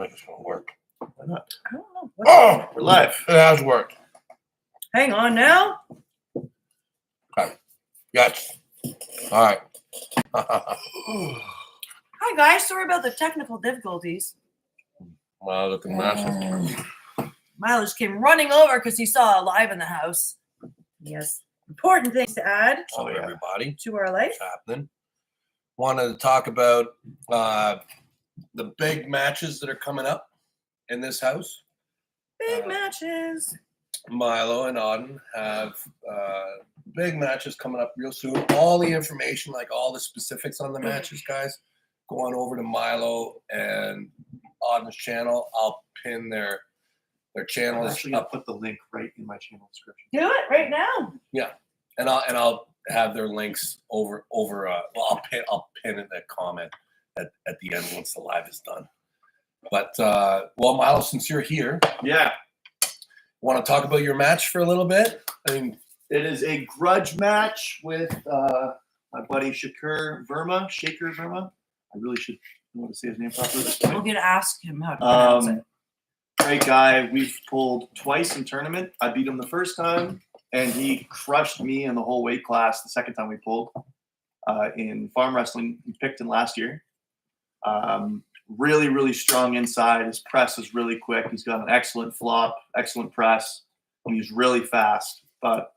Like it's gonna work. Why not? I don't know. Oh, we're live. It has worked. Hang on now. Okay. Yes. All right. Hi guys. Sorry about the technical difficulties. Wow, looking massive. Milo just came running over because he saw a live in the house. Yes. Important things to add Everybody. to our life. What's happening? Wanted to talk about the big matches that are coming up in this house. Big matches. Milo and Auden have big matches coming up real soon. All the information, like all the specifics on the matches, guys, go on over to Milo and Auden's channel. I'll pin their channels. I'm actually gonna put the link right in my channel description. Do it right now. Yeah, and I'll have their links over. Well, I'll pin in the comment at the end once the live is done. But well, Milo, since you're here, Yeah, want to talk about your match for a little bit? I mean, it is a grudge match with my buddy Shaker Verma. I really should know how to say his name properly. We're gonna ask him how to pronounce it. Great guy. We've pulled twice in tournament. I beat him the first time, and he crushed me in the whole weight class the second time we pulled. In farm wrestling, he picked in last year. Really, really strong inside. His press is really quick. He's got an excellent flop, excellent press, and he's really fast. But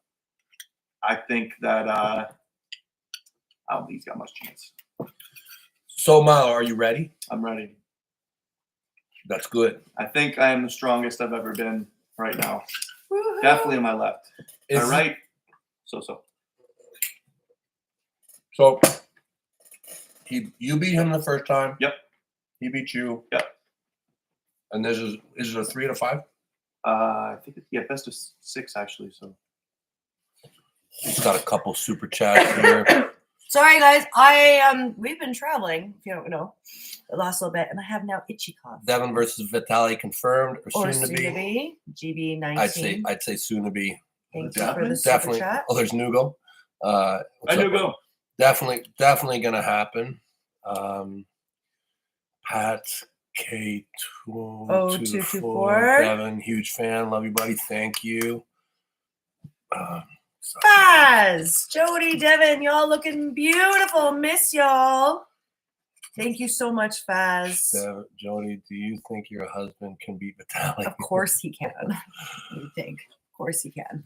I think that I don't think he's got much chance. so Milo, are you ready? I'm ready. That's good. I think I am the strongest I've ever been right now. Woo-hoo. Definitely on my left. Is My right, so. So you beat him the first time. Yep. He beat you. Yep. And this is it a 3 to 5? I think it's best of 6 actually. So He's got a couple super chats here. Sorry guys. We've been traveling, if you don't know, the last little bit, and I have now itchy cough. Devon versus Vitaly confirmed or soon to be. GB 19. I'd say soon to be. Thank you for the super Definitely. chat. Oh, there's Nugo. I do go. Definitely gonna happen. Pat K224. Devon, huge fan. Love you, buddy. Thank you. Faz, Jody, Devon, y'all looking beautiful. Miss y'all. Thank you so much, Faz. Jody, do you think your husband can beat Vitaly? Of course he can. You think? Of course he can.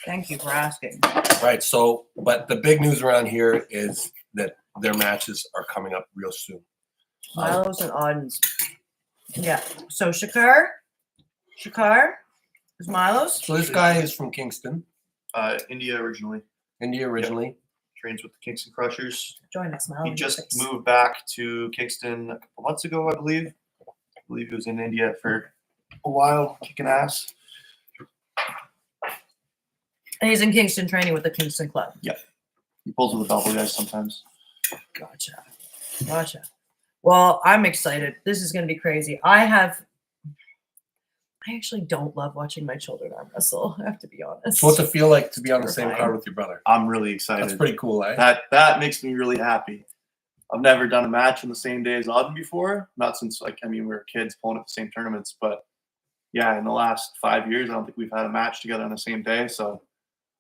Thank you for asking. Right. So, but the big news around here is that their matches are coming up real soon. Milo's and Auden's. Yeah. So Shaker is Milo's. So this guy is from Kingston, India originally. Trains with the Kingston Crushers. Join us, Milo. He just moved back to Kingston a couple months ago, I believe. I believe he was in India for a while, kicking ass. And he's in Kingston training with the Kingston Club. Yeah. He pulls with the Belleville guys sometimes. Gotcha. Well, I'm excited. This is going to be crazy. I actually don't love watching my children arm wrestle. I have to be honest. So what's it feel like to be on the same card with your brother? I'm really excited. That's pretty cool, eh? That makes me really happy. I've never done a match on the same day as Auden before. Not since we were kids pulling at the same tournaments, but yeah, in the last 5 years, I don't think we've had a match together on the same day. So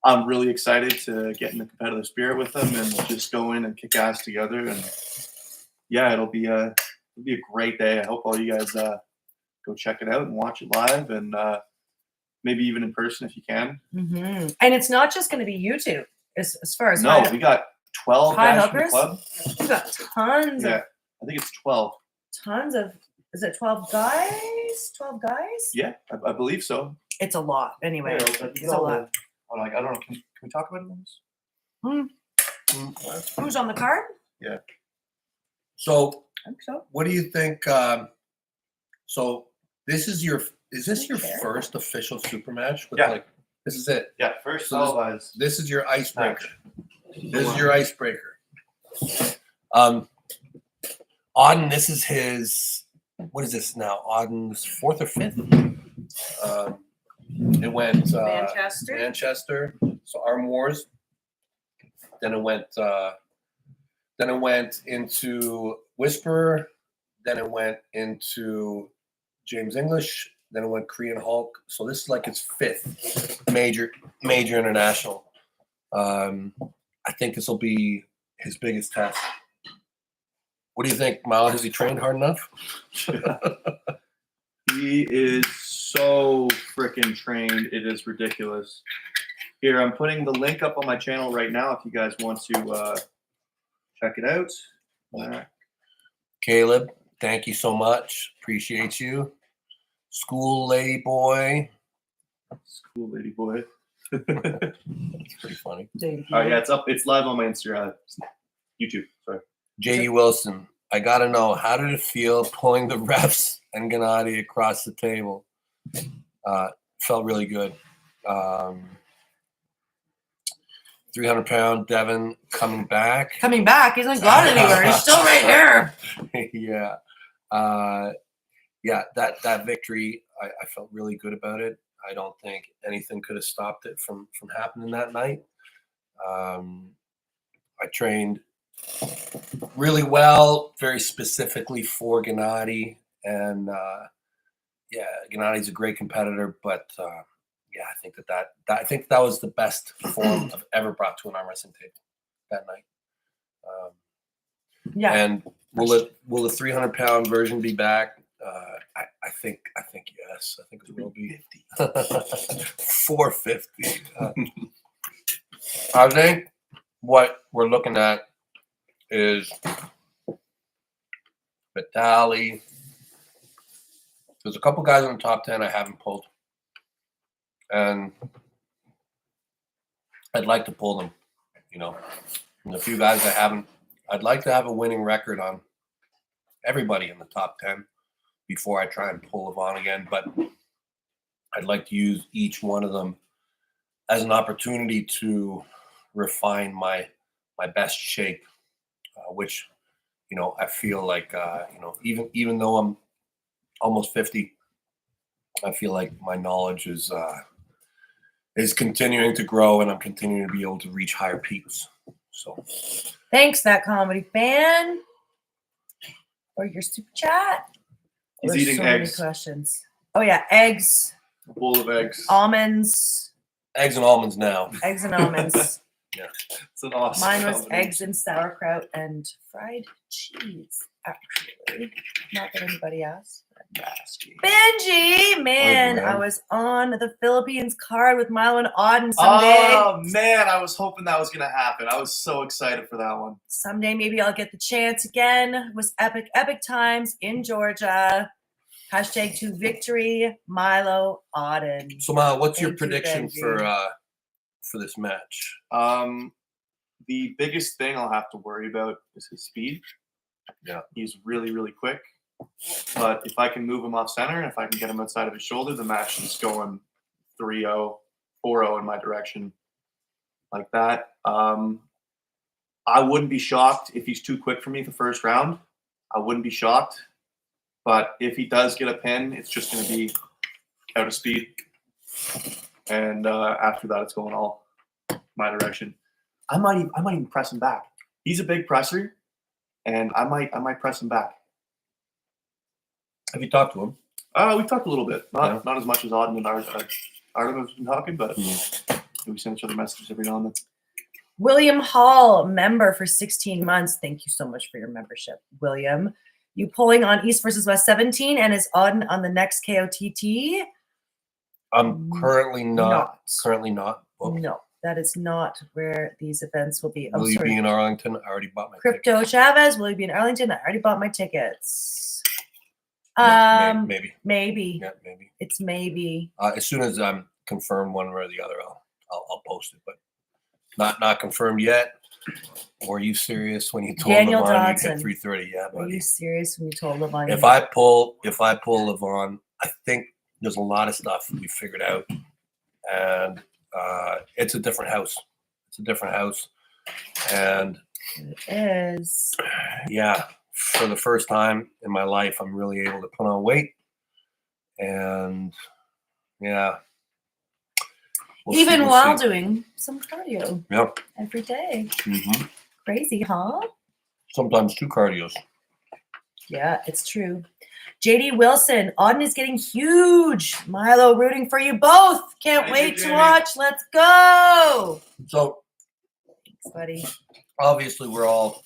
I'm really excited to get in the competitive spirit with them and just go in and kick ass together. And yeah, it'll be a great day. I hope all you guys go check it out and watch it live, and maybe even in person if you can. Mm-hmm. And it's not just going to be you two. As far as we got 12 guys from the club. We got tons. Yeah, I think it's 12. Tons of. Is it 12 guys? 12 guys? Yeah, I believe so. It's a lot. Anyway, it's a lot. I don't know. Can we talk about it? Who's on the card? Yeah. So, I think so. What do you think? So is this your first official super match? Yeah. This is it. Yeah, first So televised. This is your icebreaker. This is your icebreaker. Auden, this is his. What is this now? Auden's 4th or 5th. It went Manchester. So Arm Wars. Then it went into Whisper. then it went into James English, then it went Korean Hulk. So this is like its 5th major international. I think this will be his biggest test. What do you think, Milo? Has he trained hard enough? He is so freaking trained. It is ridiculous. Here, I'm putting the link up on my channel right now if you guys want to check it out. Caleb, thank you so much. Appreciate you. School lady boy. School lady boy. That's pretty funny. Oh yeah, it's up. It's live on my Instagram, YouTube. Sorry. JD Wilson, I gotta know, how did it feel pulling the refs and Gennady across the table? Felt really good. 300-pound Devon coming back. Coming back. He hasn't gone anywhere. He's still right here. Yeah. That victory, I felt really good about it. I don't think anything could have stopped it from happening that night. I trained really well, very specifically for Gennady, and Gennady's a great competitor, but I think that was the best form I've ever brought to an arm wrestling table that night. And will the 300-pound version be back? I think yes. I think it will be 450. I think what we're looking at is Vitali. There's a couple guys in the top 10 I haven't pulled, and I'd like to pull them. And a few guys I haven't. I'd like to have a winning record on everybody in the top 10 before I try and pull Levan again. But I'd like to use each one of them as an opportunity to refine my best shape, which, I feel like, even though I'm almost 50, I feel like my knowledge is continuing to grow, and I'm continuing to be able to reach higher peaks. So thanks, that comedy fan, for your super chat. He's eating so eggs. Many questions. Oh yeah, eggs. A bowl of eggs. Almonds. Eggs and almonds now. Eggs and almonds. Yeah, it's an awesome. Mine was eggs and sauerkraut and fried cheese. Actually, not that anybody asked. Benji, man, I was on the Philippines card with Milo and Auden someday. Oh man, I was hoping that was gonna happen. I was so excited for that one. Someday maybe I'll get the chance again. It was epic times in Georgia. #2 victory, Milo, Auden. So Milo, what's your Thank you, prediction Benji. for this match? The biggest thing I'll have to worry about is his speed. Yeah, he's really, really quick. But if I can move him off center, and if I can get him outside of his shoulder, the match is going 3-0, 4-0 in my direction, like that. I wouldn't be shocked if he's too quick for me the first round. I wouldn't be shocked. But if he does get a pin, it's just going to be out of speed. And after that, it's going all my direction. I might even press him back. He's a big presser, and I might press him back. Have you talked to him? We talked a little bit. Not as much as Auden and Artem have been talking, but we send each other messages every now and then. William Hall, member for 16 months. Thank you so much for your membership, William. You pulling on East versus West 17, and is Auden on the next KOTT? I'm currently not. Currently not. Booked. No, that is not where these events will be. Will you be in Arlington? I already bought my Crypto tickets. Chavez, will you be in Arlington? I already bought my tickets. Maybe. Maybe. Yeah, maybe. It's maybe. As soon as I'm confirmed one way or the other, I'll post it. But not confirmed yet. Were you serious when you told Daniel Levan you'd Dodson. hit 330? Yeah, buddy. Were you serious when you told Levan? If I pull Levan, I think there's a lot of stuff we figured out, and it's a different house. It's a different house, and it is. Yeah, for the first time in my life, I'm really able to put on weight, and yeah. Even while doing some cardio. Yep. Every day. Mm-hmm. Crazy, huh? Sometimes 2 cardios. Yeah, it's true. JD Wilson, Auden is getting huge. Milo rooting for you both. Can't Thank you, wait to Jamie. watch. Let's go. So Thanks, buddy. obviously we're all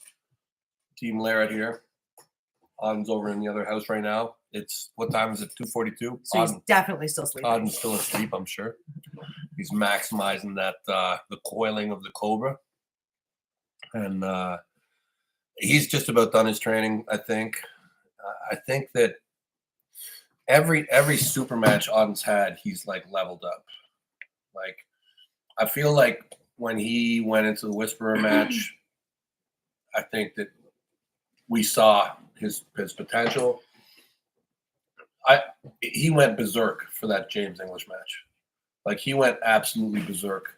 Team Larratt here. Auden's over in the other house right now. It's what time is it? 2:42. So he's definitely still sleeping. Auden's still asleep, I'm sure. He's maximizing that the coiling of the cobra, and he's just about done his training. I think. I think that every super match Auden's had, he's like leveled up. Like I feel like when he went into the Whisperer match, I think that we saw his potential. He went berserk for that James English match. Like he went absolutely berserk.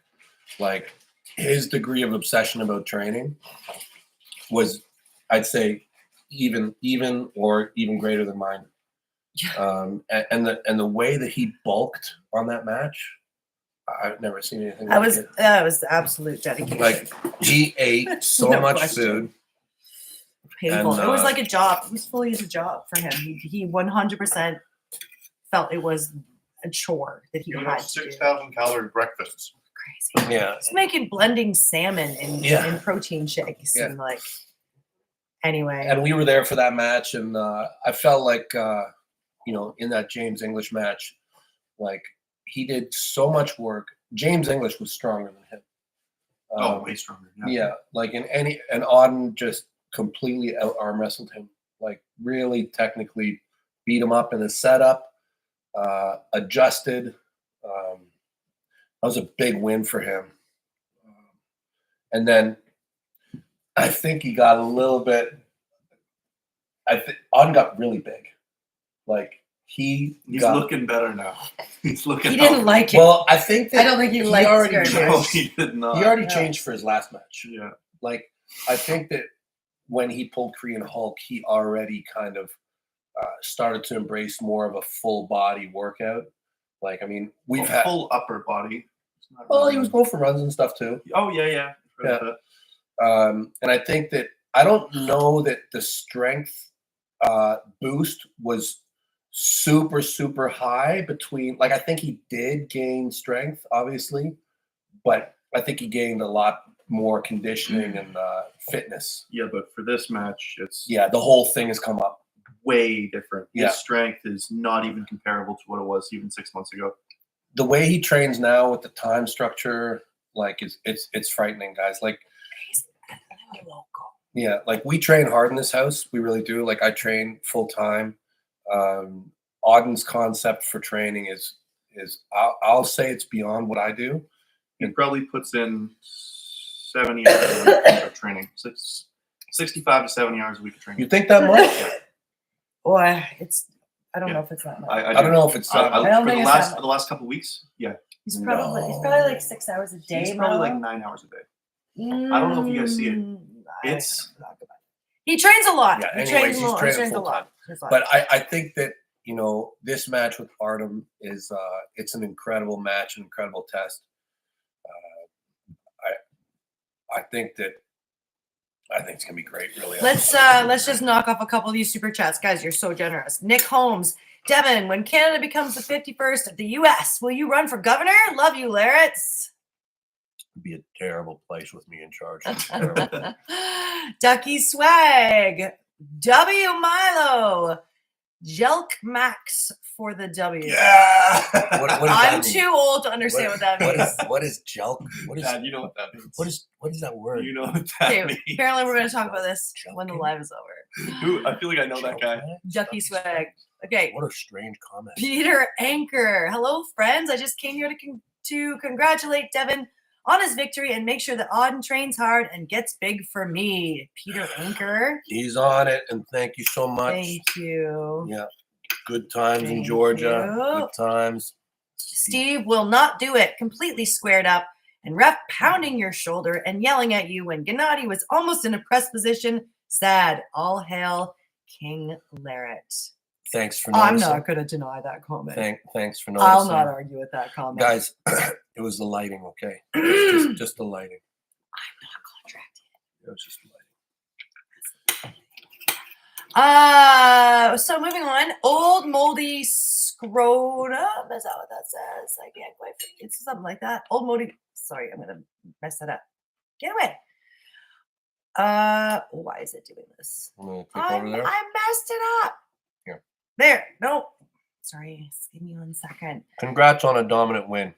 Like his degree of obsession about training was, I'd say, even or even greater than mine. And the way that he bulked on that match, I've never seen anything like it. That was the absolute dedication. Like he ate so No much question. food. Painful. And, It was like a job. It was fully as a job for him. He 100% felt it was a chore that he You had know, to do. 6,000 calorie breakfasts. Crazy. Yeah. He's making blending salmon in protein shakes Yeah. and like. Anyway. And we were there for that match, and I felt like in that James English match, like he did so much work. James English was stronger than him. Way stronger. Yeah, like and Auden just completely out arm wrestled him. Like really technically beat him up in the setup, adjusted. That was a big win for him. And then I think he got a little bit. I think Auden got really big. Like He's got, looking better now. He's looking. He didn't healthy. like it. Well, I think that I don't think he liked already skirt changed. No, match. he did not. He already Yeah. changed for his last match. Yeah. Like I think that when he pulled Korean Hulk, he already kind of started to embrace more of a full body workout. Like I mean, we've had. full upper body. It's not Well, really- he was going for runs and stuff too. Oh yeah. Yeah. And I think that I don't know that the strength boost was super high between. Like I think he did gain strength, obviously, but I think he gained a lot more conditioning and fitness. Yeah, but for this match, it's Yeah, the whole thing has come up. way different. Yeah. His strength is not even comparable to what it was even 6 months ago. The way he trains now with the time structure, like it's frightening, guys. Like yeah, like we train hard in this house. We really do. Like I train full time. Auden's concept for training is I'll say it's beyond what I do. He probably puts in 70 hours a week of training. 65 to 70 hours a week of training. You think that much? Boy, I don't Yeah. know if it's that much. I don't know if it's I don't for think the it's last that for the last couple weeks. Yeah, he's probably like 6 hours a day. he's probably like Milo. 9 hours a day. I don't know if you guys see it. It's He trains a lot. Yeah, He anyways, trains a he's lot. training He trains a full lot. time. Trains a lot. But I think that this match with Artem is it's an incredible match, an incredible test. I think it's gonna be great. Really. Let's just knock off a couple of these super chats, guys. You're so generous. Nick Holmes, Devon, when Canada becomes the 51st of the U.S., will you run for governor? Love you, Larratt. It'd be a terrible place with me in charge. Terrible. Ducky Swag, W Milo, Jelk Max for the W. yeah. What does I'm that mean? too old to understand what that means. What is jelk? Dad, you know what that means. What is that word? You know what that Okay, means. apparently we're going to talk about this when the live is over. Who? I feel like I know that guy. Ducky Swag. Okay, What a strange comment. Peter Anchor. Hello, friends. I just came here to congratulate Devon on his victory and make sure that Auden trains hard and gets big for me. Peter Anchor. He's on it, and thank you so much. Thank you. Yeah, good times in Thank Georgia. you. Good times. Steve will not do it. Completely squared up and ref pounding your shoulder and yelling at you when Gennady was almost in a press position. Sad. All hail King Larratt. Thanks for I'm noticing. not going to deny that comment. Thanks for noticing. I'll not argue with that comment. Guys, it was the lighting, okay? Just the lighting. I'm not contracted. It was just the lighting. So moving on. Old moldy scrotum. Is that what that says? I can't quite. It's something like that. Old moldy. Sorry, I'm gonna mess that up. Get away. Why is it doing this? I'm gonna click over there. I messed it up. Here. There. No. Sorry. Just give me 1 second. Congrats on a dominant win.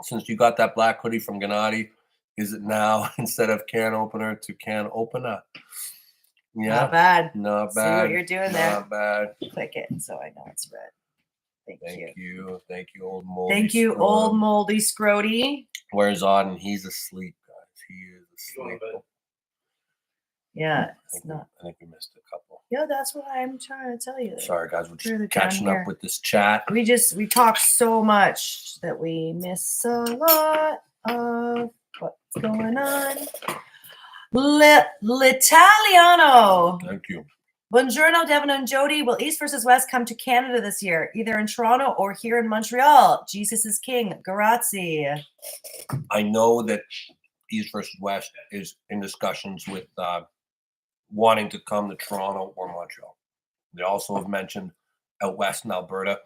Since you got that black hoodie from Gennady, is it now instead of can opener to can opener? Yeah. Not bad. Not See bad. what you're doing there. Not bad. Click it so I know it's red. Thank you. Thank you, old moldy. Thank you, scrotum. old moldy scroty. Where's Auden? He's asleep, guys. He is asleep. Yeah, I it's think, not. I think we missed a couple. Yeah, that's what I'm trying to tell you. Sorry, guys. We're Further just catching down up here. with this chat. We talk so much that we miss a lot of what's going on. L'Italiano. Thank you. Buongiorno, Devon and Jody. Will East versus West come to Canada this year, either in Toronto or here in Montreal? Jesus is king. Grazie. I know that East versus West is in discussions with wanting to come to Toronto or Montreal. They also have mentioned out west in Alberta.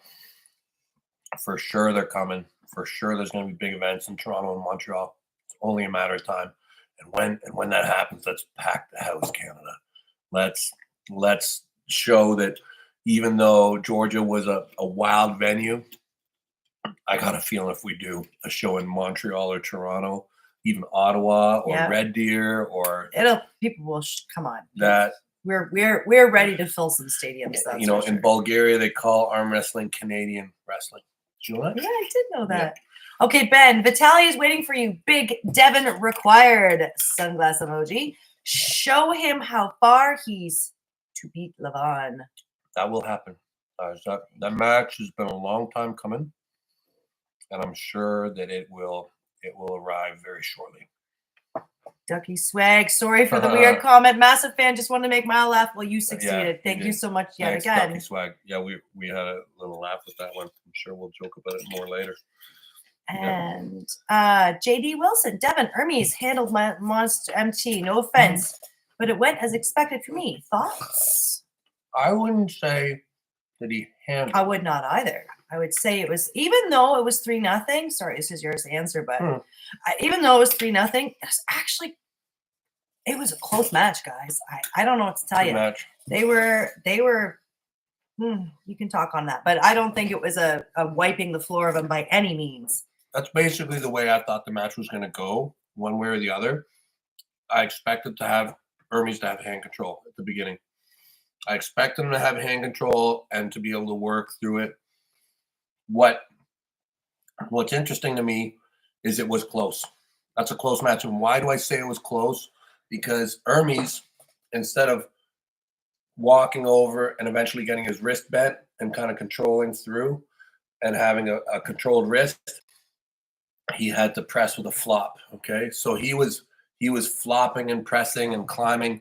For sure they're coming. For sure there's going to be big events in Toronto and Montreal. It's only a matter of time. And when that happens, let's pack the house, Canada. Let's show that even though Georgia was a wild venue, I got a feeling if we do a show in Montreal or Toronto, even Ottawa or Yeah. Red Deer or People will come on. that, We're ready to fill some stadiums. That's you know, for in sure. Bulgaria they call arm wrestling Canadian wrestling. Did you know that? Yeah, I did know that. Okay, Ben, Vitaly is waiting for you. Big Devon required. Sunglass emoji. Show him how far he's to beat Levan. That will happen. That match has been a long time coming, and I'm sure that it will arrive very shortly. Ducky Swag, sorry for the weird comment. Massive fan, just wanted to make Milo laugh. Well, you succeeded. you Thank you did. so much yet Thanks, again. Ducky Swag. Yeah, we had a little laugh with that one. I'm sure we'll joke about it more later. And JD Wilson, Devon, Hermes handled my Monster MT. No offense, but it went as expected for me. Thoughts? I wouldn't say that he handled. I would not either. I would say it was, even though it was 3-0. Sorry, this is yours to answer, but even though it was 3-0, it was a close match, guys. I don't know what to tell Good you. match. They were. You can talk on that, but I don't think it was a wiping the floor of them by any means. That's basically the way I thought the match was going to go, one way or the other. I expected to have Hermes to have hand control at the beginning. I expected him to have hand control and to be able to work through it. What's interesting to me is it was close. That's a close match. And why do I say it was close? Because Hermes, instead of walking over and eventually getting his wrist bent and kind of controlling through and having a controlled wrist, he had to press with a flop. Okay. So he was flopping and pressing and climbing,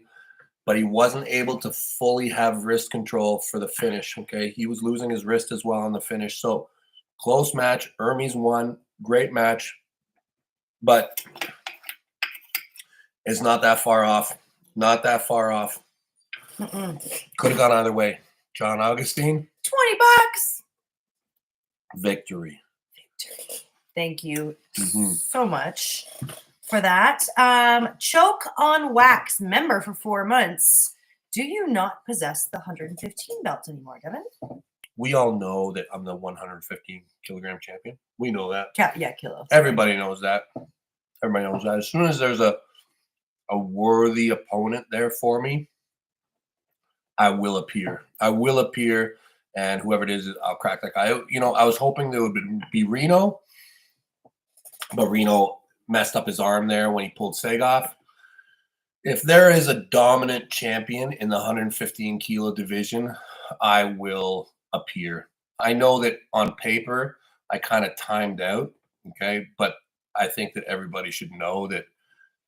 but he wasn't able to fully have wrist control for the finish. Okay. He was losing his wrist as well in the finish. So close match. Hermes won. Great match. But it's not that far off. Not that far off. Could have gone either way. John Augustine. $20. Victory. Thank you so much for that. Choke on Wax, member for 4 months. Do you not possess the 115 belt anymore, Devon? We all know that I'm the 115 kilogram champion. We know that. Yeah, kilo. Everybody knows that. Everybody knows that. As soon as there's a worthy opponent there for me, I will appear. I will appear, and whoever it is, I'll crack that guy. You know, I was hoping there would be Reno, but Reno messed up his arm there when he pulled Sagoff. If there is a dominant champion in the 115 kilo division, I will appear. I know that on paper, I kind of timed out, okay? But I think that everybody should know that,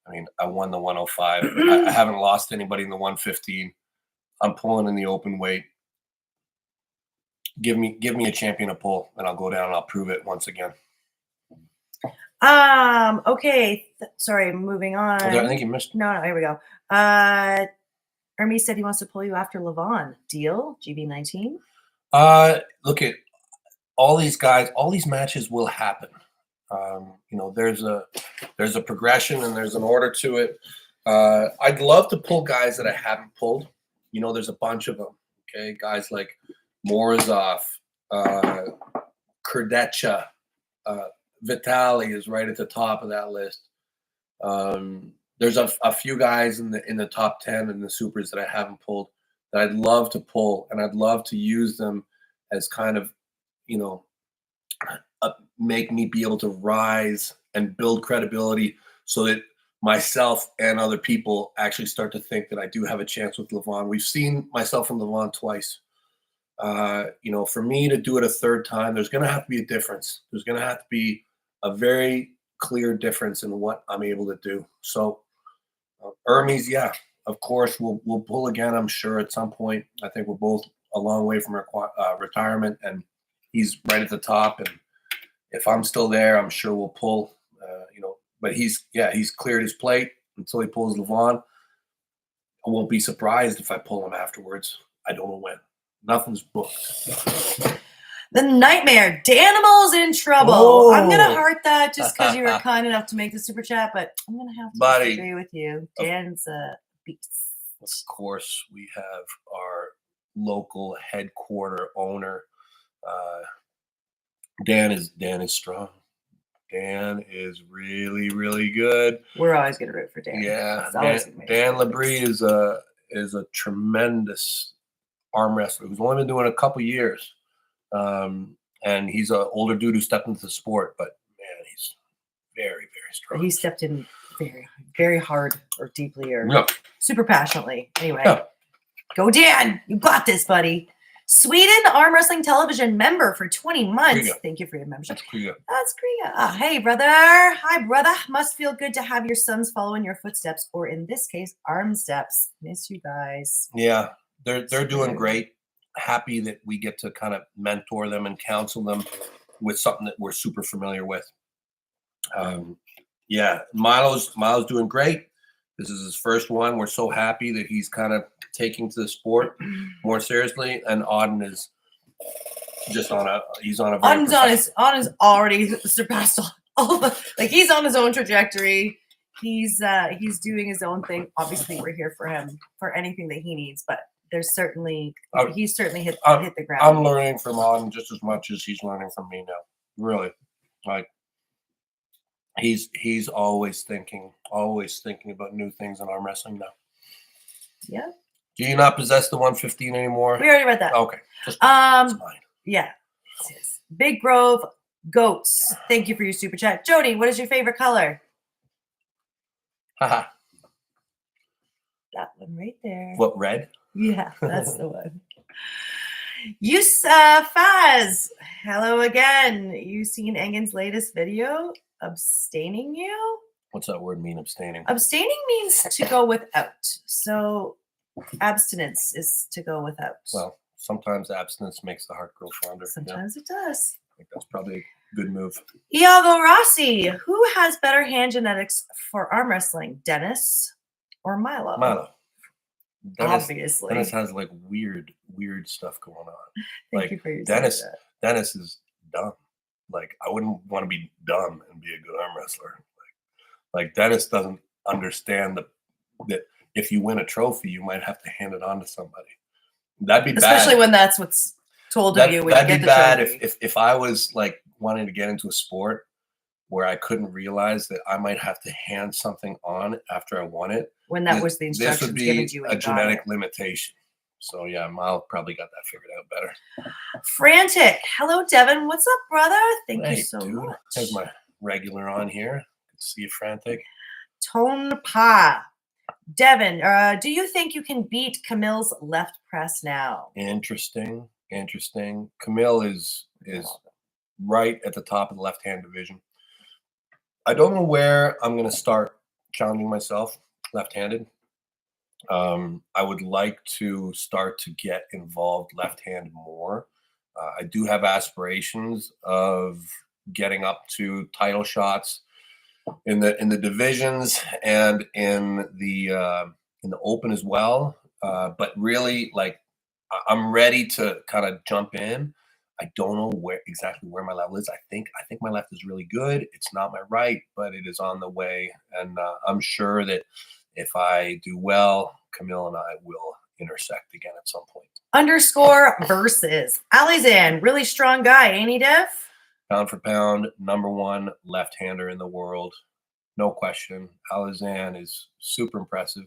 I mean, I won the 105. I haven't lost anybody in the 115. I'm pulling in the open weight. Give me a champion to pull, and I'll go down and I'll prove it once again. Okay. Sorry, moving on. I think you missed. No, here we go. Ermi said he wants to pull you after Levan. Deal? GB19? Look at all these guys. All these matches will happen. There's a progression and there's an order to it. I'd love to pull guys that I haven't pulled. There's a bunch of them. Okay, guys like Morozov, Kurdecha, Vitali is right at the top of that list. There's a few guys in the top 10 in the supers that I haven't pulled that I'd love to pull, and I'd love to use them as kind of, make me be able to rise and build credibility so that myself and other people actually start to think that I do have a chance with Levan. We've seen myself and Levan twice. For me to do it a third time, there's going to have to be a difference. There's going to have to be a very clear difference in what I'm able to do. So Ermi's, yeah, of course, we'll pull again, I'm sure, at some point. I think we're both a long way from retirement, and he's right at the top. And if I'm still there, I'm sure we'll pull. But he's cleared his plate until he pulls Levan. I won't be surprised if I pull him afterwards. I don't know when. Nothing's booked. The Nightmare. Danimal's in trouble. Oh. I'm going to heart that just because you were kind enough to make the super chat, but I'm going to have to disagree with you. Dan's a beast. Of course, we have our local headquarter owner. Dan is strong. Dan is really, really good. We're always going to root for Dan. Yeah, Dan Labrie is a tremendous arm wrestler who's only been doing it a couple years, and he's an older dude who stepped into the sport. But man, he's very, very strong. He stepped in very, very hard or deeply or super passionately. Anyway, go Dan! You got this, buddy. Sweden Arm Wrestling Television member for 20 months. Thank you for your membership. That's Kriya. Hey, brother. Hi, brother. Must feel good to have your sons follow in your footsteps, or in this case, arm steps. Miss you guys. Yeah, they're doing great. Happy that we get to kind of mentor them and counsel them with something that we're super familiar with. Milo's doing great. This is his first one. We're so happy that he's kind of taking to the sport more seriously, and Auden is just he's on already surpassed all the, like, he's on his own trajectory. He's doing his own thing. Obviously, we're here for him for anything that he needs, but he's certainly hit the ground. I'm learning from Auden just as much as he's learning from me now. Really, like he's always thinking about new things in arm wrestling now. Yeah. Do you not possess the 115 anymore? We already read that. Okay. That's fine. Yeah. Big Grove Goats. Thank you for your super chat. Jody, what is your favorite color? Haha. That one right there. What, red? Yeah, that's the one. Faz. Hello again. You seen Engen's latest video? Abstaining you? What's that word mean, abstaining? Abstaining means to go without. So abstinence is to go without. Well, sometimes abstinence makes the heart grow fonder. Sometimes it does. I think that's probably a good move. Iago Rossi. Who has better hand genetics for arm wrestling, Dennis or Milo? Milo. Obviously. Dennis has like weird stuff going on. Thank you for your Dennis is dumb. Like, I wouldn't want to be dumb and be a good arm wrestler. Like Dennis doesn't understand that if you win a trophy, you might have to hand it on to somebody. That'd be bad. Especially when that's what's told of you when you get the bad trophy. if I was like wanting to get into a sport where I couldn't realize that I might have to hand something on after I won it. When that was the instructions given to you. This would be a genetic limitation. So yeah, Mile probably got that figured out better. Frantic. Hello, Devon. What's up, brother? Thank you so much. There's my regular on here. Good to see you, Frantic. Tone Pa. Devon, do you think you can beat Camille's left press now? Interesting. Camille is right at the top of the left-hand division. I don't know where I'm going to start challenging myself left-handed. I would like to start to get involved left-handed more. I do have aspirations of getting up to title shots in the divisions and in the open as well. But really, like, I'm ready to kind of jump in. I don't know exactly where my level is. I think my left is really good. It's not my right, but it is on the way, and I'm sure that if I do well, Camille and I will intersect again at some point. _ versus Alizan, really strong guy, ain't he, Dev? Pound for pound, #1 left-hander in the world, no question. Alizan is super impressive.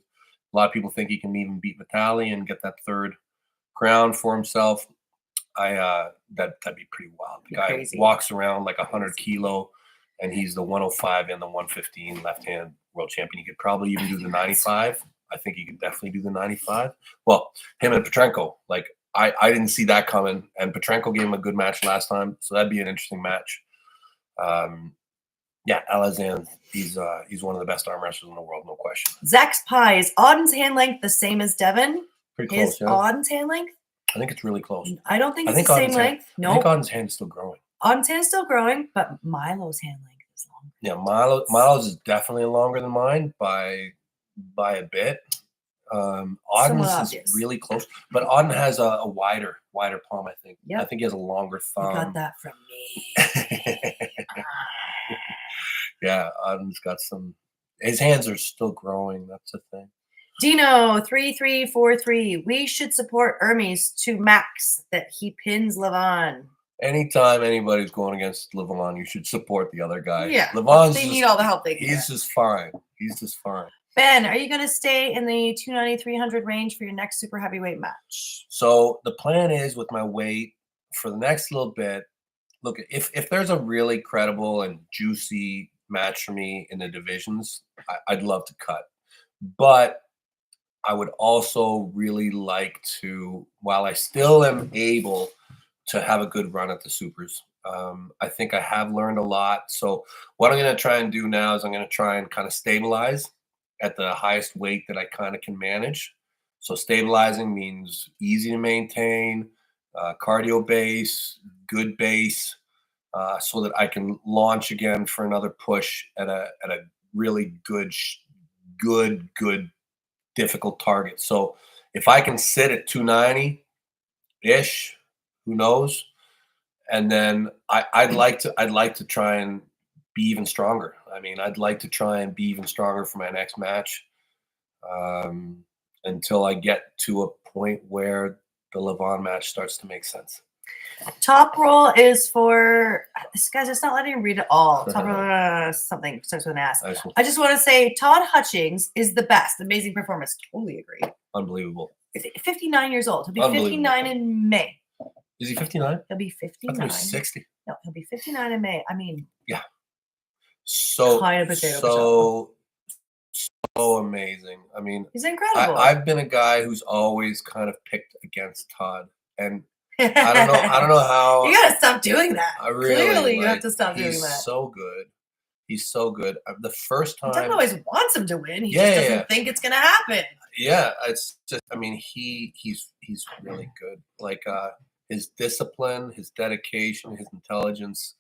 A lot of people think he can even beat Vitali and get that third crown for himself. That'd be pretty wild. The guy Crazy. walks around like 100 kilo, and he's the 105 and the 115 left-hand world champion. He could probably even do the 95. I think he could definitely do the 95. Well, him and Petrenko, like I didn't see that coming, and Petrenko gave him a good match last time, so that'd be an interesting match. Yeah, Alizan, he's one of the best arm wrestlers in the world, no question. Zach's Pie, is Auden's hand length the same as Devon? Pretty close, Is yeah. Auden's hand length? I think it's really close. I don't think I it's think the same Auden's length. I No, think Auden's hand is still growing. Auden's hand is still growing, but Milo's hand length is longer. Yeah, Milo's is definitely longer than mine by a bit. Somewhat Auden's obvious. is really close, but Auden has a wider palm, I think. Yep. I think he has a longer You thumb. got that from me. Yeah, Auden's got some. His hands are still growing. That's the thing. Dino 3343. We should support Hermes to max that he pins Levan. Anytime anybody's going against Levan, you should support the other guy. Yeah, Levan's they just, need all the help they can. he's just fine. He's just fine. Ben, are you going to stay in the 290-300 range for your next super heavyweight match? So the plan is with my weight for the next little bit. Look, if there's a really credible and juicy match for me in the divisions, I'd love to cut. But I would also really like to, while I still am able to have a good run at the supers. I think I have learned a lot. So what I'm going to try and do now is I'm going to try and kind of stabilize at the highest weight that I kind of can manage. So stabilizing means easy to maintain, cardio base, good base, so that I can launch again for another push at a really good, difficult target. So if I can sit at 290-ish, who knows? And then I'd like to try and be even stronger. I mean, I'd like to try and be even stronger for my next match, until I get to a point where the Levan match starts to make sense. Top roll is for this guy's just not letting me read it all. Top roll, something starts with an S. I just want to say Todd Hutchings is the best. Amazing performance. Totally agree. Unbelievable. 59 years old. He'll be 59 in May. Is he 59? He'll be I 59. thought he was 60. No, he'll be 59 in May. I mean, Yeah. So kind of potato. so amazing. I mean, He's incredible. I've been a guy who's always kind of picked against Todd, and I don't know how. You gotta stop doing that. I really, Clearly, you like, have to stop doing he's that. so good. He's so good. The first time, Devon always wants him to win. He Yeah, just yeah, doesn't yeah. think it's gonna happen. yeah, it's just. I mean, he's really good. Like his discipline, his dedication, his intelligence,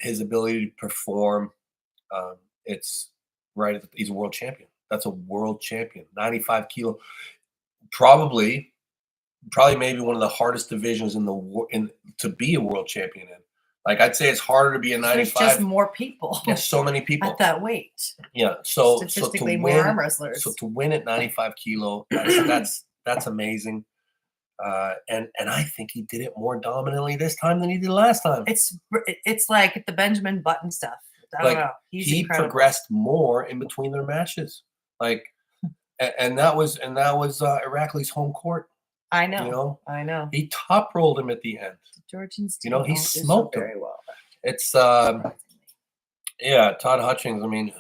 his ability to perform. It's right. He's a world champion. That's a world champion. 95 kilo. Probably maybe one of the hardest divisions to be a world champion in. Like, I'd say it's harder to be a 95. There's just more people There's so many people at that weight. Yeah. So Statistically, to more win, arm wrestlers. So to win at 95 kilo, that's amazing. And I think he did it more dominantly this time than he did last time. It's like the Benjamin Button stuff. I don't know. He incredible. progressed more in between their matches. Like, and that was Irakli's home court. I know. You know, I know. he top rolled him at the end. Georgians, You know, he smoked him. very well. It's yeah, Todd Hutchings. I mean,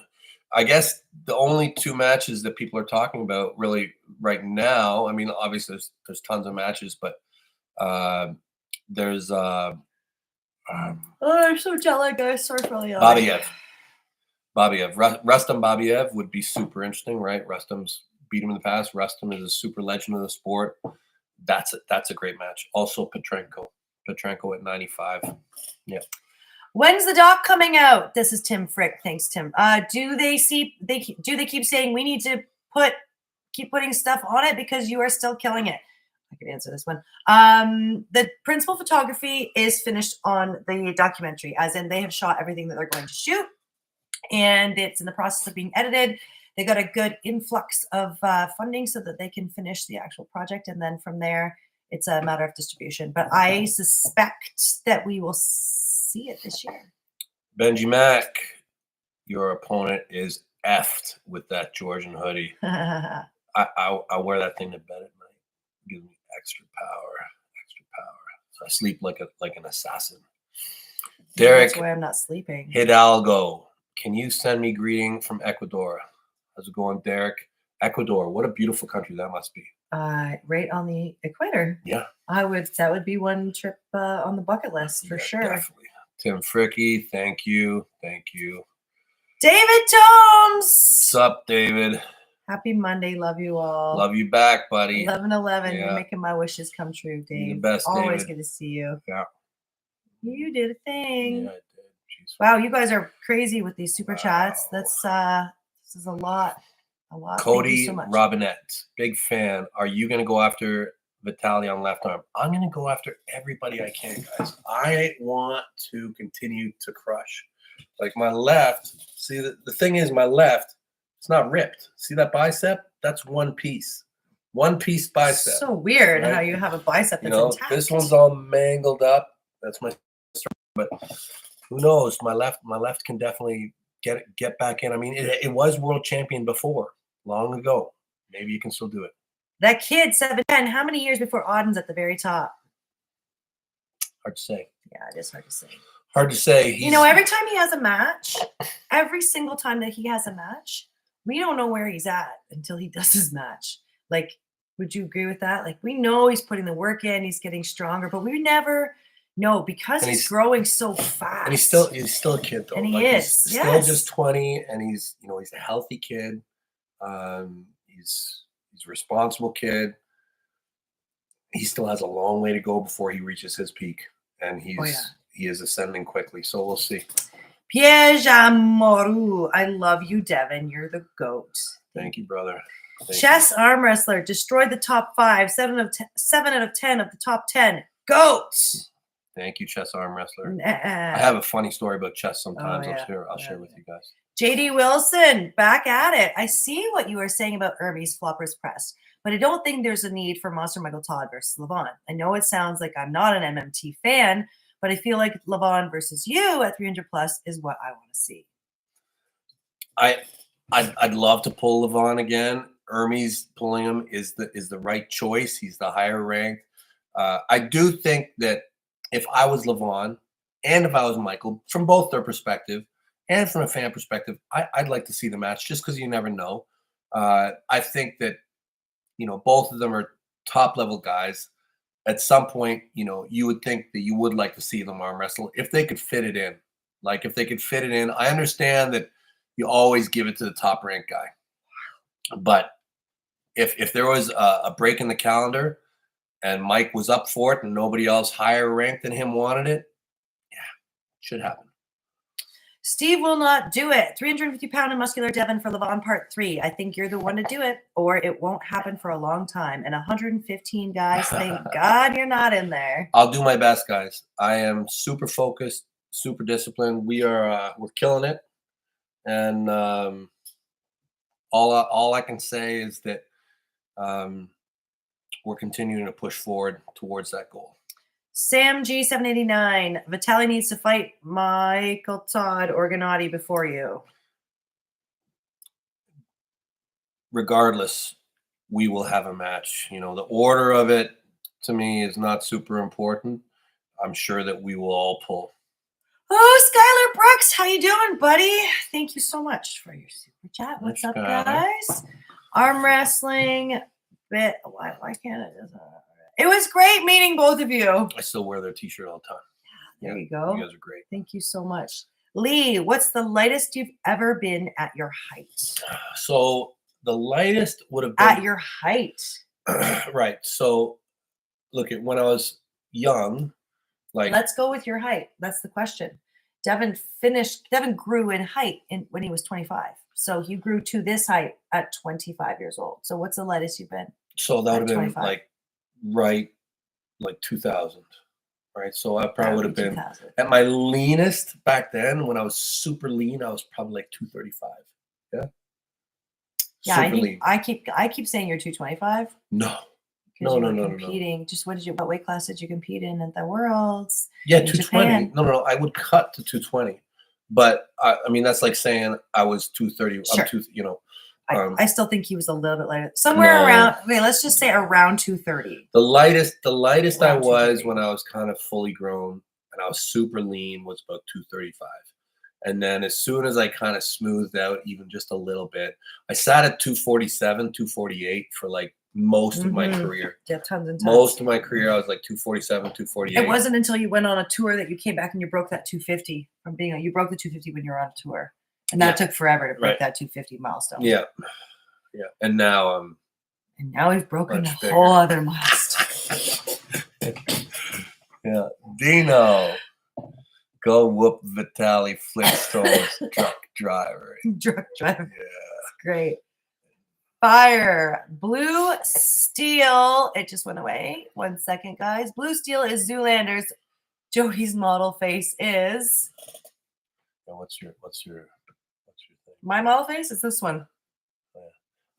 I guess the only two matches that people are talking about really right now. I mean, obviously there's tons of matches, but there's Oh, I'm so jet lagged, guys. Sorry for all Babiev. Rustam Babiev would be super interesting, right? Rustam's beat him in the past. Rustam is a super legend of the sport. That's a great match. Also Petrenko at 95. Yeah. When's the doc coming out? This is Tim Frick. Thanks, Tim. Do they keep saying we need to keep putting stuff on it because you are still killing it. I can answer this one. The principal photography is finished on the documentary, as in they have shot everything that they're going to shoot, and it's in the process of being edited. They got a good influx of funding so that they can finish the actual project, and then from there, it's a matter of distribution. But I suspect that we will see it this year. Benji Mack, your opponent is effed with that Georgian hoodie. I wear that thing to bed at night. It gives me extra power. So I sleep like an assassin. Derek, That's why I'm not sleeping. Hidalgo, can you send me greeting from Ecuador? How's it going, Derek? Ecuador, what a beautiful country that must be. Right on the equator. Yeah. That would be one trip on the bucket list for sure. Definitely. Tim Fricky, thank you. David Tomes. What's up, David? Happy Monday. Love you all. Love you back, buddy. 11/11. Yeah. You're making my wishes come true, Dave. You're the best, Always David. good to see you. Yeah. You did a thing. Yeah, I did. Jeez. Wow, you guys are crazy with these super chats. Wow. That's this is a lot. A lot. Thank Cody you so much. Robinette, big fan. Are you going to go after Vitaly on left arm? I'm going to go after everybody I can, guys. I want to continue to crush. Like my left, see, the thing is, my left, it's not ripped. See that bicep? That's one piece. One piece bicep. So weird right? how you have a bicep You that's know, intact. this one's all mangled up. That's my strength. But who knows? My left can definitely get back in. I mean, it was world champion before, long ago. Maybe you can still do it. That kid, 7'10", how many years before Auden's at the very top? Hard to say. Yeah, it is hard to say. Hard to say. You know, every time he has a match, every single time that he has a match, we don't know where he's at until he does his match. Like, would you agree with that? Like, we know he's putting the work in, he's getting stronger, but we never know because he's growing so fast. And he's still a kid though. And like, is. He's still just 20, and he's a healthy kid. He's a responsible kid. He still has a long way to go before he reaches his peak, and he is ascending quickly. So we'll see. Pierre Moru, I love you, Devon. You're the GOAT. Thank you, brother. Chess arm wrestler destroyed the top 5, 7 out of 10 of the top 10. GOATs. Thank you, chess arm wrestler. I I have a funny story about chess sometimes. I'll share with you guys. JD Wilson, back at it. I see what you are saying about Irby's floppers press, but I don't think there's a need for Monster Michael Todd versus Levan. I know it sounds like I'm not an MMT fan, but I feel like Levan versus you at 300 plus is what I want to see. I'd love to pull Levan again. Ermi's pulling him is the right choice. He's the higher ranked. I do think that if I was Levan and if I was Michael, from both their perspective and from a fan perspective, I'd like to see the match just because you never know. I think that, both of them are top level guys. At some point, you would think that you would like to see them arm wrestle if they could fit it in. Like if they could fit it in. I understand that you always give it to the top ranked guy. But if there was a break in the calendar and Mike was up for it and nobody else higher ranked than him wanted it, yeah, should happen. Steve will not do it. 350-pound and muscular Devon for Levan Part 3. I think you're the one to do it, or it won't happen for a long time. And 115 guys, thank God you're not in there. I'll do my best, guys. I am super focused, super disciplined. We're killing it. And all I can say is that we're continuing to push forward towards that goal. Sam G789, Vitaly needs to fight Michael Todd or Gennady before you. Regardless, we will have a match. The order of it to me is not super important. I'm sure that we will all pull. Oh, Skylar Brooks, how you doing, buddy? Thank you so much for your super chat. What's up, guys? Arm wrestling. Why can't it? It was great meeting both of you. I still wear their t-shirt all the time. There you go. You guys are great. Thank you so much. Lee, what's the lightest you've ever been at your height? So the lightest would have been... At your height. Right. So look, when I was young, Let's go with your height. That's the question. Devon grew in height when he was 25. So you grew to this height at 25 years old. So what's the lightest you've been? So that would have been 25. like 2000, right? So I probably would have been 2000. at my leanest back then. When I was super lean, I was probably like 235. Yeah. Yeah, Super lean. I keep saying you're 225. No. Because No, you no, were no, no, no. competing. Just what weight class did you compete in at the Worlds? Yeah, in 220. Japan? No. I would cut to 220, but I mean that's like saying I was 230. Sure. I'm you know. I still think he was a little bit lighter. Somewhere around. Okay, let's just say around 230. The lightest I Around was 230. when I was kind of fully grown and I was super lean was about 235. And then as soon as I kind of smoothed out even just a little bit, I sat at 247, 248 for like most of my career. Yeah, tons and tons. Most of my career, I was like 247, 248. It wasn't until you went on a tour that you came back and you broke that 250 from being you broke the 250 when you were on a tour. And that took forever to break that 250 milestone. Yeah. And now and now we've broken a much bigger. whole other milestone. Yeah. Dino. Go whoop Vitaly Flintstone's truck driver. Truck driver. Yeah. Great. Fire. Blue Steel. It just went away. 1 second, guys. Blue Steel is Zoolander's. Jody's model face is. Yeah, what's your thing? My model face is this one.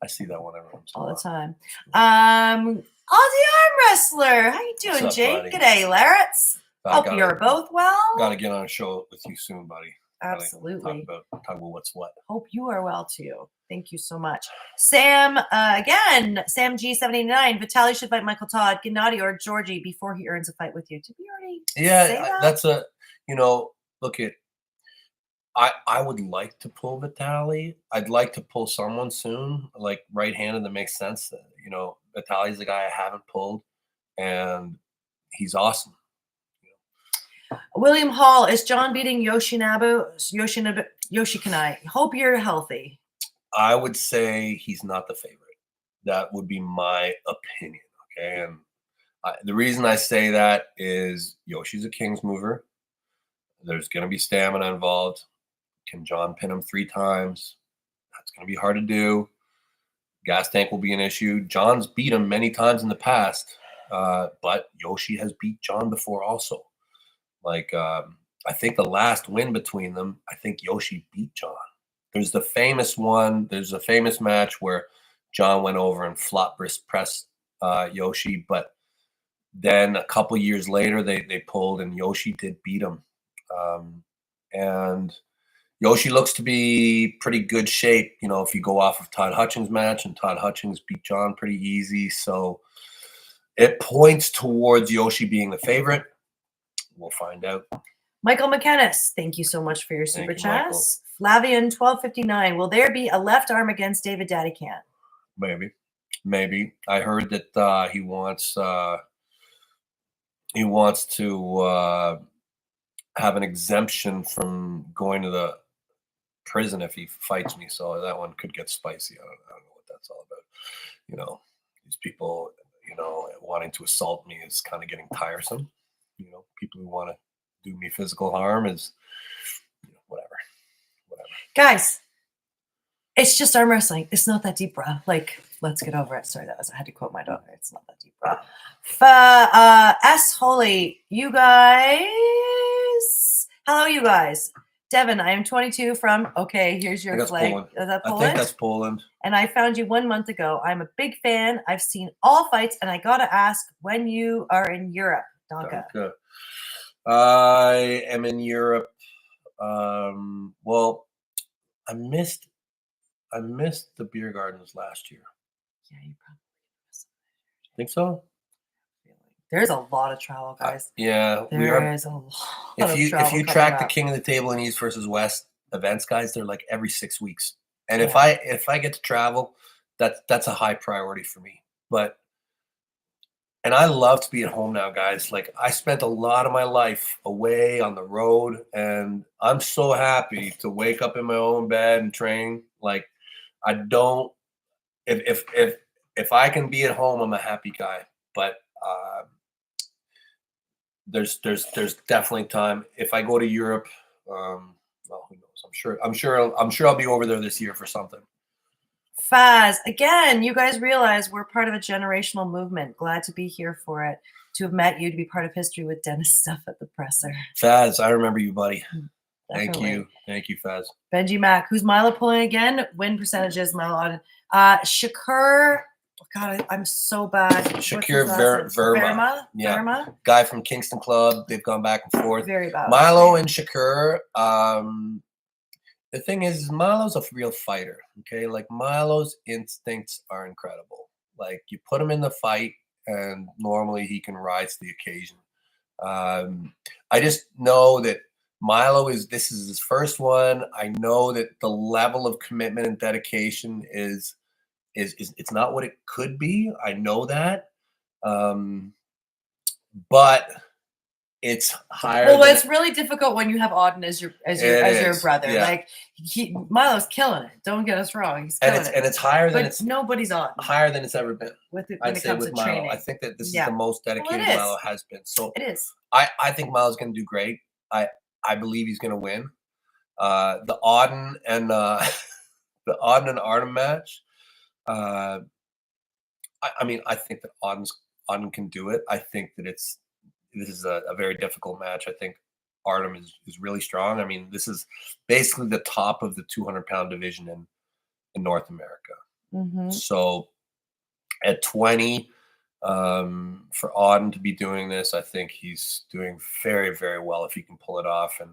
I see that one every once in a All while. the time. Aussie arm wrestler. How you doing, What's up, Jake? buddy? G'day, Larratt. Hope you're both well. Gotta get on a show with you soon, buddy. Absolutely. Talk about what's what. Hope you are well too. Thank you so much. Sam, again, Sam G79. Vitaly should fight Michael Todd, Gennady, or Georgie before he earns a fight with you. Did we already say that? That's look at. I would like to pull Vitaly. I'd like to pull someone soon, like right-handed that makes sense. Vitaly's the guy I haven't pulled, and he's awesome. William Hall, is John beating Yoshikanai? Hope you're healthy. I would say he's not the favorite. That would be my opinion. Okay, and the reason I say that is Yoshi's a King's mover. There's going to be stamina involved. Can John pin him 3 times? That's going to be hard to do. Gas tank will be an issue. John's beat him many times in the past, but Yoshi has beat John before also. I think the last win between them, I think Yoshi beat John. There's the famous one. There's a famous match where John went over and flop wrist pressed Yoshi, but then a couple years later they pulled and Yoshi did beat him. And Yoshi looks to be pretty good shape, if you go off of Todd Hutchings' match, and Todd Hutchings beat John pretty easy. So it points towards Yoshi being the favorite. We'll find out. Michael McKennis, thank you so much for your super chats. Flavian 1259, will there be a left arm against David Daddy Can? Maybe. I heard that he wants to have an exemption from going to the prison if he fights me. So that one could get spicy. I don't know what that's all about. These people, wanting to assault me is kind of getting tiresome. People who want to do me physical harm is, whatever. Guys, it's just arm wrestling. It's not that deep, bro. Let's get over it. Sorry, I had to quote my daughter. It's not that deep, bro. S. Holy, you guys. Hello, you guys. Devon, I am 22 from, here's your flag. Poland. Is that Poland? I think that's Poland. And I found you 1 month ago. I'm a big fan. I've seen all fights, and I got to ask when you are in Europe, Donka. I am in Europe. Well, I missed the beer gardens last year. Yeah, you probably missed it. Think so? There's a lot of travel, guys. There is a lot. If you track the King of the Table in East versus West events, guys, they're like every 6 weeks. And if I get to travel, that's a high priority for me. And I love to be at home now, guys. I spent a lot of my life away on the road, and I'm so happy to wake up in my own bed and train. I don't. If I can be at home, I'm a happy guy. But there's definitely time. If I go to Europe, who knows? knows? I'm sure I'll be over there this year for something. Faz, again, you guys realize we're part of a generational movement. Glad to be here for it. To have met you, to be part of history with Dennis Stuff at the presser. Faz, I remember you, buddy. Definitely. Thank you, Faz. Benji Mack, who's Milo pulling again? Win percentages, Milo. Shakur, God, I'm so bad. Shakur Verma. Yeah. Verma? Guy from Kingston Club. They've gone back and forth. Very bad. Milo and Shakur. The thing is, Milo's a real fighter. Okay, like Milo's instincts are incredible. Like you put him in the fight, and normally he can rise to the occasion. I just know that Milo this is his first one. I know that the level of commitment and dedication is it's not what it could be. I know that, but it's higher. Well, it's really difficult when you have Auden as your brother. Yeah. Like Milo's killing it. Don't get us wrong. He's killing it. And it's higher than nobody's on higher than it's ever been. When I'd it say comes with to Milo. training. I think that this is the most dedicated is. Milo has been. So It is. I think Milo's going to do great. I believe he's going to win. The Auden and Artem match. I mean, I think that Auden can do it. I think that this is a very difficult match. I think Artem is really strong. I mean, this is basically the top of the 200-pound division in North America. Mm-hmm. So at 20, for Auden to be doing this, I think he's doing very, very well if he can pull it off. And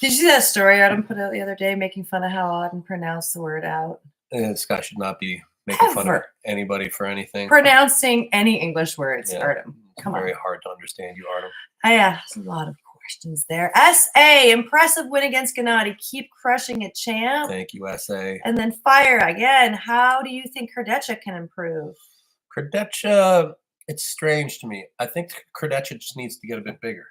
did you see that story Auden put out the other day, making fun of how Auden pronounced the word out? this guy should not be making fun of anybody for anything. Pronouncing any English words, Artem. Come on. Very hard to understand you, Artem. There's a lot of questions there. SA, impressive win against Gennady. Keep crushing it, champ. Thank you, SA. And then Fire again. How do you think Krdecha can improve? Krdecha, it's strange to me. I think Krdecha just needs to get a bit bigger.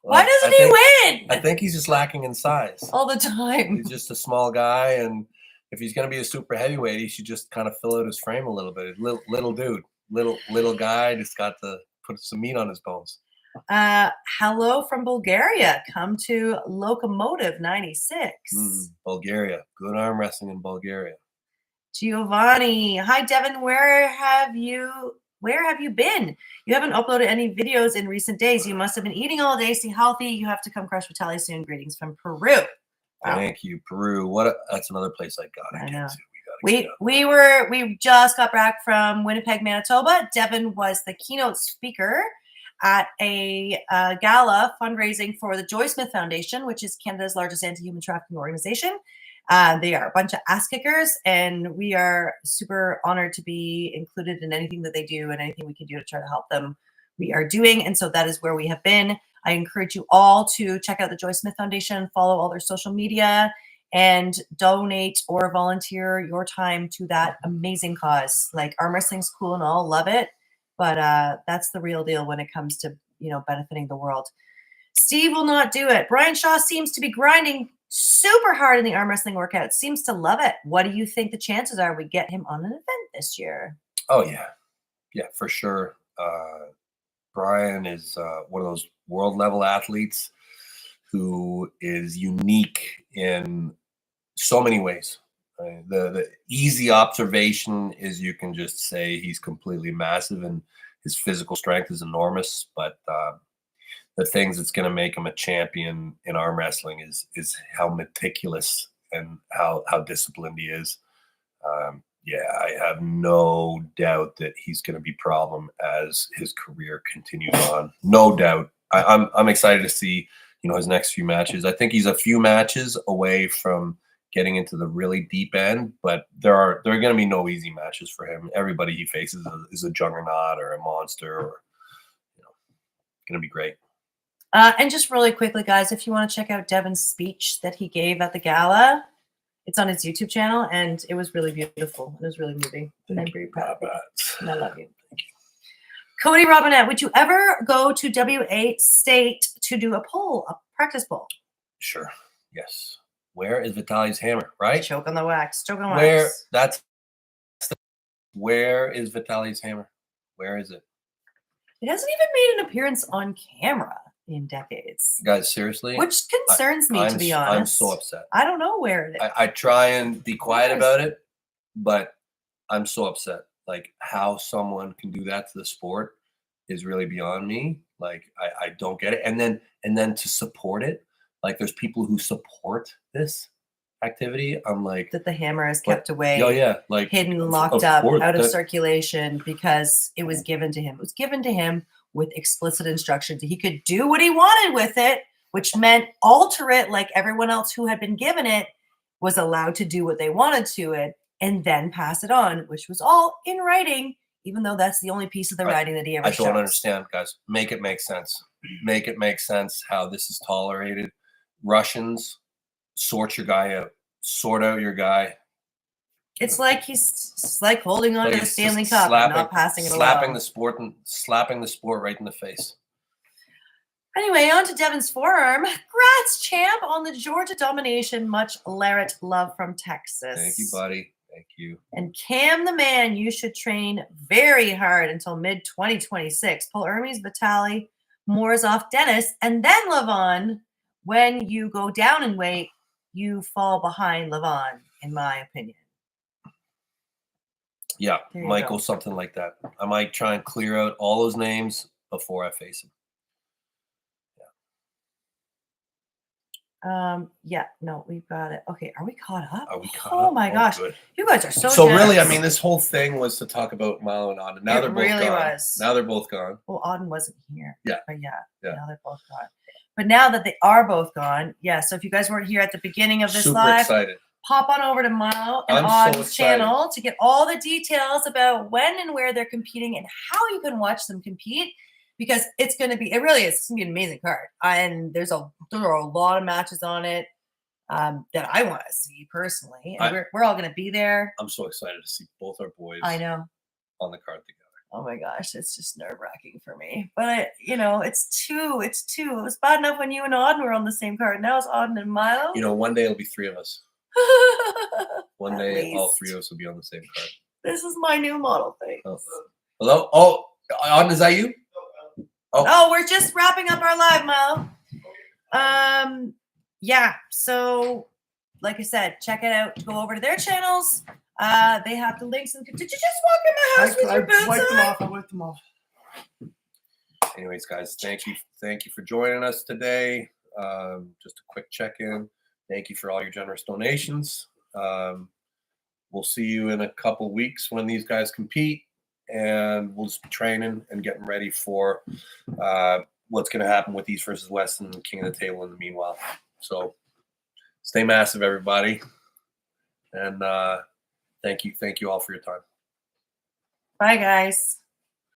Why doesn't he win? I think he's just lacking in size. All the time. He's just a small guy, and if he's going to be a super heavyweight, he should just kind of fill out his frame a little bit. Little dude, little guy, just got to put some meat on his bones. Hello from Bulgaria. Come to Locomotive 96. Bulgaria. Good arm wrestling in Bulgaria. Giovanni. Hi, Devon. Where have you been? You haven't uploaded any videos in recent days. You must have been eating all day. Stay healthy. You have to come crush Vitaly soon. Greetings from Peru. Wow. Thank you, Peru. That's another place I gotta get to. We just got back from Winnipeg, Manitoba. Devon was the keynote speaker at a gala fundraising for the Joy Smith Foundation, which is Canada's largest anti-human trafficking organization. They are a bunch of ass kickers, and we are super honored to be included in anything that they do and anything we can do to try to help them. We are doing, and so that is where we have been. I encourage you all to check out the Joy Smith Foundation, follow all their social media, and donate or volunteer your time to that amazing cause. Like, arm wrestling's cool and all, love it, but that's the real deal when it comes to benefiting the world. Steve will not do it. Brian Shaw seems to be grinding super hard in the arm wrestling workout. Seems to love it. What do you think the chances are we get him on an event this year? Oh yeah, for sure. Brian is one of those world level athletes who is unique in so many ways. The easy observation is you can just say he's completely massive and his physical strength is enormous, but the things that's going to make him a champion in arm wrestling is how meticulous and how disciplined he is. I have no doubt that he's going to be a problem as his career continues on. No doubt. I'm excited to see his next few matches. I think he's a few matches away from getting into the really deep end, but there are going to be no easy matches for him. Everybody he faces is a juggernaut or a monster, or going to be great. And just really quickly, guys, if you want to check out Devon's speech that he gave at the gala, it's on his YouTube channel, and it was really beautiful. It was really moving. And I'm very proud of you. And I love you. Thank you. Cody Robinette, would you ever go to WA State to do a practice poll? Sure. Yes. Where is Vitaly's hammer? Right? Choke on the wax. Choke on the wax. Where is Vitaly's hammer? Where is it? It hasn't even made an appearance on camera in decades, Guys, seriously, which concerns me, to be honest. I'm so upset. I don't know where it is. I try and be quiet Yes. about it, but I'm so upset. Like how someone can do that to the sport is really beyond me. Like I don't get it. And then to support it, like there's people who support this activity. I'm like, That the hammer is kept away, oh yeah, like hidden, of locked up, course, out of that- circulation because it was given to him. It was given to him with explicit instructions. He could do what he wanted with it, which meant alter it like everyone else who had been given it was allowed to do what they wanted to it and then pass it on, which was all in writing, even though that's the only piece of the writing that he ever I don't shows. understand, guys. Make it make sense. Make it make sense how this is tolerated. Russians, sort your guy out. Sort out your guy. It's like he's like holding on Like to the it's Stanley just Cup and not passing it slapping along. the sport and slapping the sport right in the face. Anyway, on to Devon's forearm. Congrats, champ, on the Georgia domination. Much Larratt love from Texas. Thank you, buddy. Thank you. And Cam the man, you should train very hard until mid-2026. Pull Hermes, Vitali, Morozov, Dennis, and then Levan. When you go down in weight, you fall behind Levan, in my opinion. Yeah, There you might go. go something like that. I might try and clear out all those names before I face him. Yeah, no, we've got it. Okay, are we caught up? Are we caught Oh up? my gosh, good. you guys are so So really, I generous. mean, this whole thing was to talk about Milo and Auden. Now It they're both really gone. was. Now they're both gone. Well, Auden wasn't here. Yeah. But yeah, Yeah. now they're both gone. But now that they are both gone, yeah. So if you guys weren't here at the beginning of this Super live, excited. pop on over to Milo and I'm so Auden's excited. channel to get all the details about when and where they're competing and how you can watch them compete. Because it's going to be, it really is, it's going to be an amazing card. And there are a lot of matches on it that I want to see personally. And we're all going to be there. I'm so excited to see both our boys I know. on the card together. Oh my gosh, it's just nerve-wracking for me. But it's two. It was bad enough when you and Auden were on the same card. Now it's Auden and Milo. You know, one day it'll be three of us. One At day all least. three of us will be on the same card. This is my new model thing. Oh. Hello? Oh, Auden, is that you? Oh, we're just wrapping up our live, Milo. Yeah. So, like I said, check it out. Go over to their channels. They have the links. Did you just walk in my house with your boots wiped them on? off. I wiped them off. Anyways, guys, thank you for joining us today. Just a quick check-in. Thank you for all your generous donations. We'll see you in a couple weeks when these guys compete, and we'll just be training and getting ready for what's going to happen with East versus West and King of the Table in the meanwhile. So stay massive, everybody, and thank you all for your time. Bye, guys.